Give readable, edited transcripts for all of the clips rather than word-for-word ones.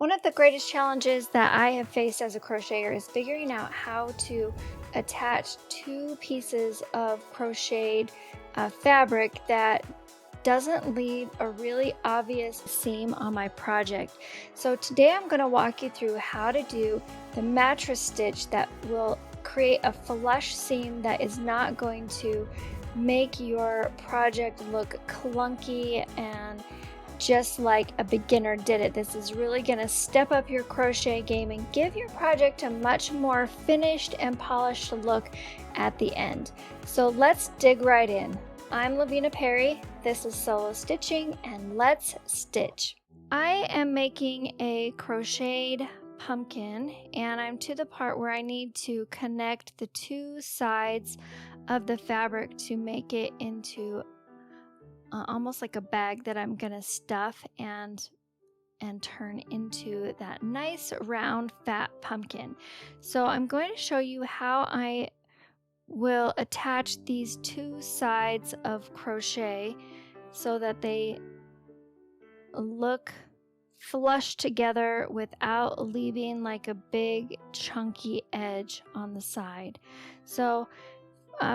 One of the greatest challenges that I have faced as a crocheter is figuring out how to attach two pieces of crocheted fabric that doesn't leave a really obvious seam on my project. So today I'm going to walk you through how to do the mattress stitch that will create a flush seam that is not going to make your project look clunky and just like a beginner did it. This is really going to step up your crochet game and give your project a much more finished and polished look at the end. So let's dig right in. I'm Lavina Perry, this is Solo Stitching, and let's stitch. I am making a crocheted pumpkin, and I'm to the part where I need to connect the two sides of the fabric to make it into almost like a bag that I'm gonna stuff and turn into that nice round fat pumpkin. So I'm going to show you how I will attach these two sides of crochet so that they look flush together without leaving like a big chunky edge on the side. So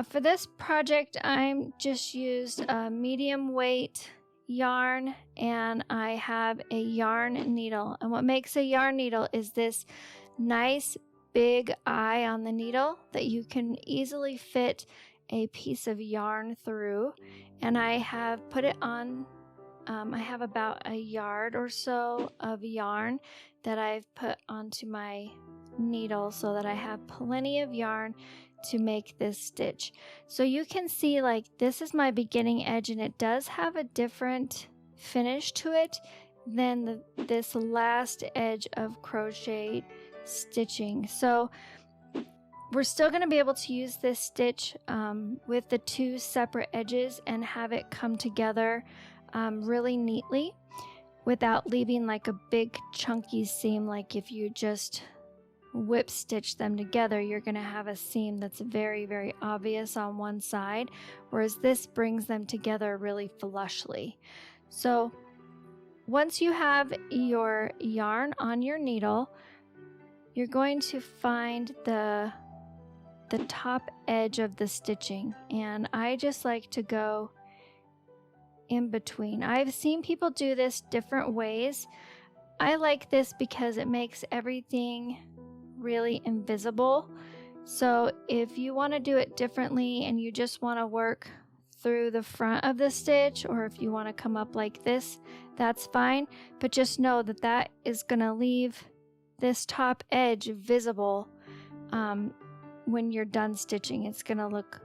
for this project, I'm just used a medium weight yarn, and I have a yarn needle. And what makes a yarn needle is this nice big eye on the needle that you can easily fit a piece of yarn through. And I have put it on, I have about a yard or so of yarn that I've put onto my needle so that I have plenty of yarn to make this stitch. So you can see, like, this is my beginning edge, and it does have a different finish to it than this last edge of crochet stitching. So we're still going to be able to use this stitch with the two separate edges and have it come together really neatly without leaving like a big chunky seam. Like if you just whip stitch them together, you're going to have a seam that's very, very obvious on one side, whereas this brings them together really flushly. So once you have your yarn on your needle, you're going to find the top edge of the stitching, and I just like to go in between. I've seen people do this different ways. I like this because it makes everything really invisible. So if you want to do it differently and you just want to work through the front of the stitch, or if you want to come up like this, that's fine. But just know that that is going to leave this top edge visible when you're done stitching. It's going to look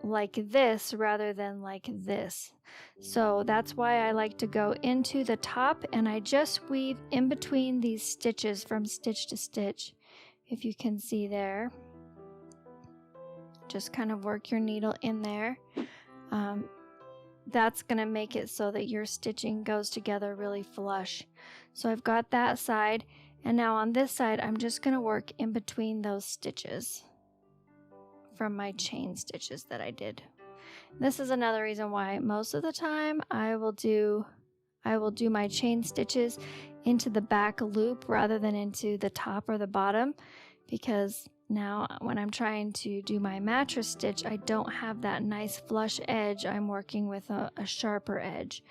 like this rather than like this. So that's why I like to go into the top, and I just weave in between these stitches from stitch to stitch. If you can see there, just kind of work your needle in there. That's going to make it so that your stitching goes together really flush. So I've got that side, and now on this side I'm just going to work in between those stitches from my chain stitches that I did. This is another reason why most of the time I will do my chain stitches into the back loop rather than into the top or the bottom, because now when I'm trying to do my mattress stitch, I don't have that nice flush edge. I'm working with a sharper edge.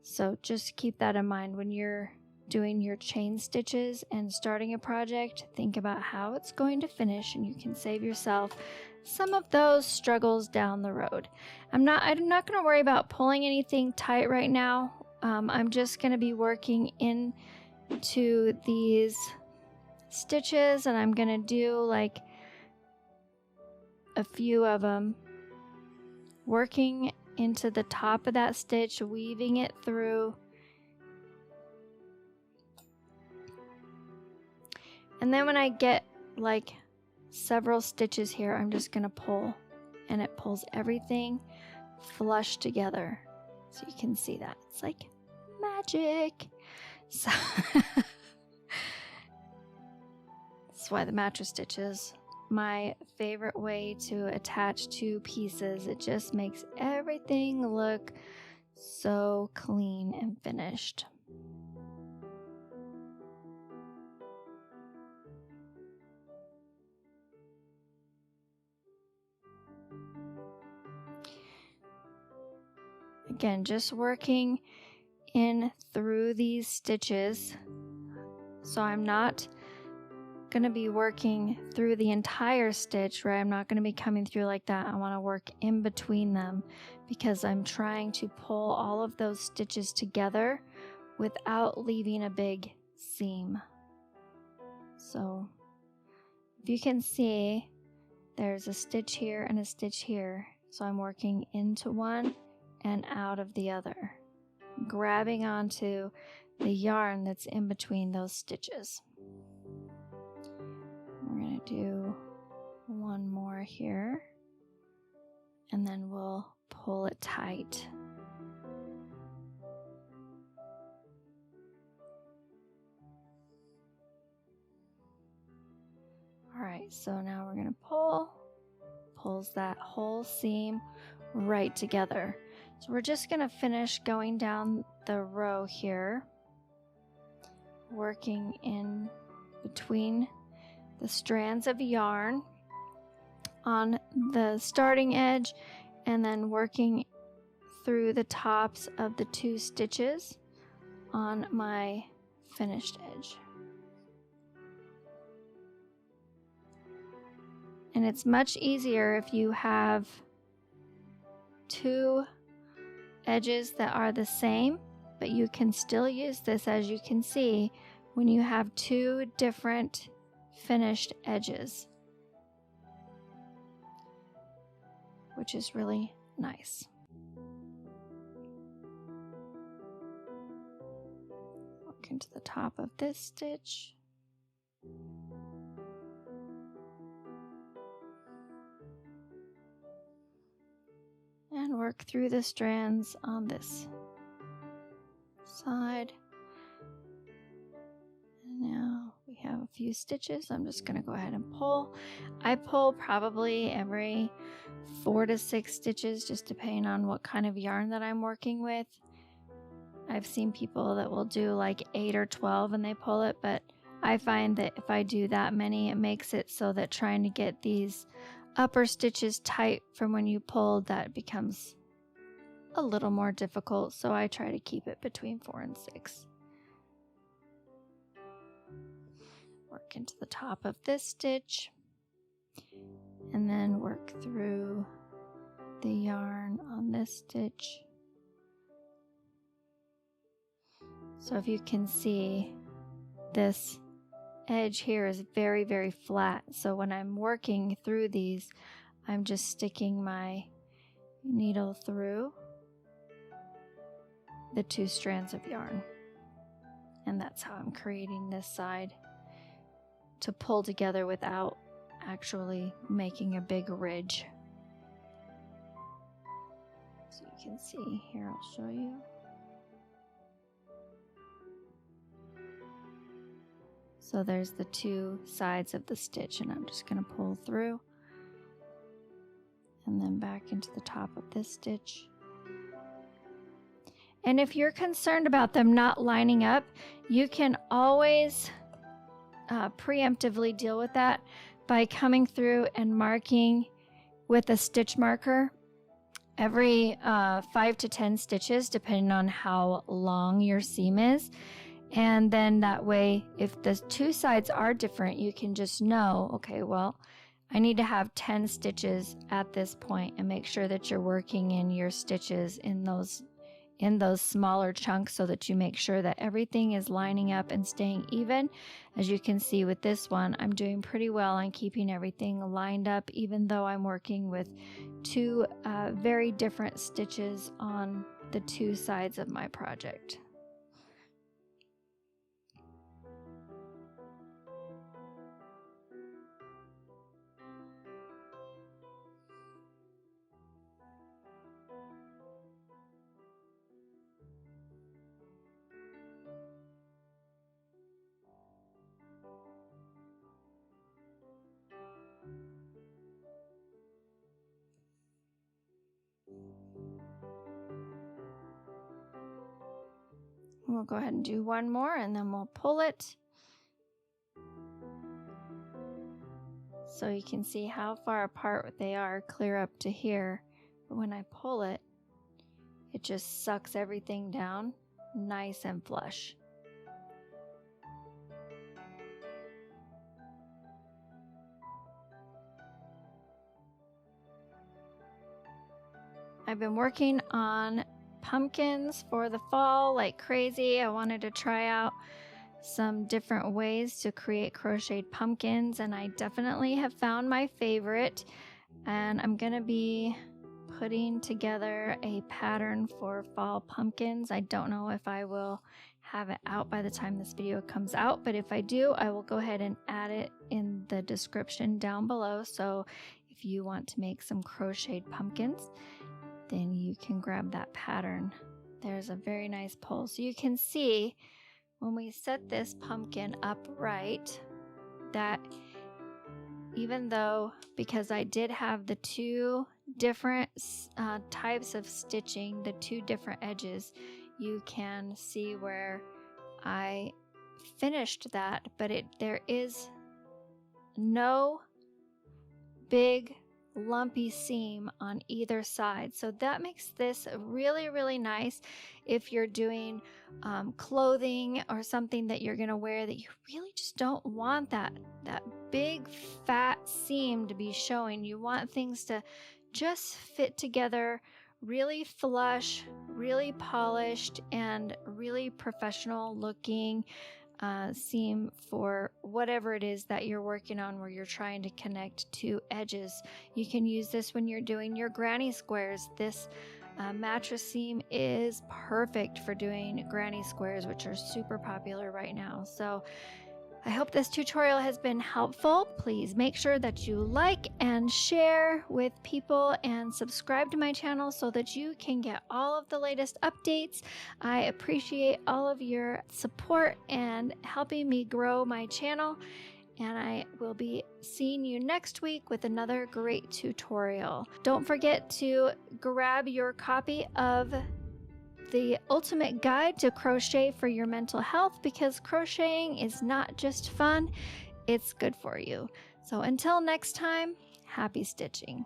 So just keep that in mind when you're doing your chain stitches and starting a project. Think about how it's going to finish, and you can save yourself some of those struggles down the road. I'm not going to worry about pulling anything tight right now. I'm just going to be working into these stitches, and I'm going to do like a few of them, working into the top of that stitch, weaving it through. And then when I get like several stitches here, I'm just going to pull, and it pulls everything flush together. So you can see that. It's like magic. So that's why the mattress stitch is my favorite way to attach two pieces. It just makes everything look so clean and finished. Again, just working in through these stitches. So I'm not going to be working through the entire stitch, right? I'm not going to be coming through like that. I want to work in between them because I'm trying to pull all of those stitches together without leaving a big seam. So if you can see, there's a stitch here and a stitch here. So I'm working into one and out of the other, grabbing onto the yarn that's in between those stitches. We're going to do one more here, and then we'll pull it tight. All right, so now we're going to pulls that whole seam right together. So we're just going to finish going down the row here, working in between the strands of yarn on the starting edge and then working through the tops of the 2 stitches on my finished edge. And it's much easier if you have 2 edges that are the same, but you can still use this, as you can see, when you have 2 different finished edges, which is really nice. Work into the top of this stitch. And work through the strands on this side. And now we have a few stitches. I'm just going to go ahead and pull. I pull probably every 4 to 6 stitches, just depending on what kind of yarn that I'm working with. I've seen people that will do like 8 or 12 and they pull it, but I find that if I do that many, it makes it so that trying to get these upper stitches tight from when you pull, that becomes a little more difficult. So I try to keep it between 4 and 6. Work into the top of this stitch and then work through the yarn on this stitch. So if you can see, this edge here is very, very flat. So when I'm working through these, I'm just sticking my needle through the 2 strands of yarn. And that's how I'm creating this side to pull together without actually making a big ridge. So you can see here, I'll show you. So there's the 2 sides of the stitch, and I'm just going to pull through and then back into the top of this stitch. And if you're concerned about them not lining up, you can always preemptively deal with that by coming through and marking with a stitch marker every 5 to 10 stitches, depending on how long your seam is. And then that way, if the 2 sides are different, you can just know, okay, well, I need to have 10 stitches at this point, and make sure that you're working in your stitches in those smaller chunks so that you make sure that everything is lining up and staying even. As you can see with this one, I'm doing pretty well on keeping everything lined up, even though I'm working with 2 very different stitches on the 2 sides of my project. We'll go ahead and do one more and then we'll pull it. So you can see how far apart they are, clear up to here. But when I pull it, it just sucks everything down nice and flush. I've been working on pumpkins for the fall like crazy. I wanted to try out some different ways to create crocheted pumpkins, and I definitely have found my favorite. And I'm gonna be putting together a pattern for fall pumpkins. I don't know if I will have it out by the time this video comes out, but if I do, I will go ahead and add it in the description down below. So if you want to make some crocheted pumpkins, then you can grab that pattern. There's a very nice pole. So you can see when we set this pumpkin upright that even though, because I did have the two different types of stitching, the two different edges, you can see where I finished that, but there is no big lumpy seam on either side. So that makes this really, really nice if you're doing clothing or something that you're going to wear that you really just don't want that big fat seam to be showing. You want things to just fit together really flush, really polished, and really professional looking seam for whatever it is that you're working on where you're trying to connect two edges. You can use this when you're doing your granny squares. This mattress seam is perfect for doing granny squares, which are super popular right now. So I hope this tutorial has been helpful. Please make sure that you like and share with people and subscribe to my channel so that you can get all of the latest updates. I appreciate all of your support and helping me grow my channel. And I will be seeing you next week with another great tutorial. Don't forget to grab your copy of The Ultimate Guide to Crochet for Your Mental Health, because crocheting is not just fun, it's good for you. So until next time, happy stitching.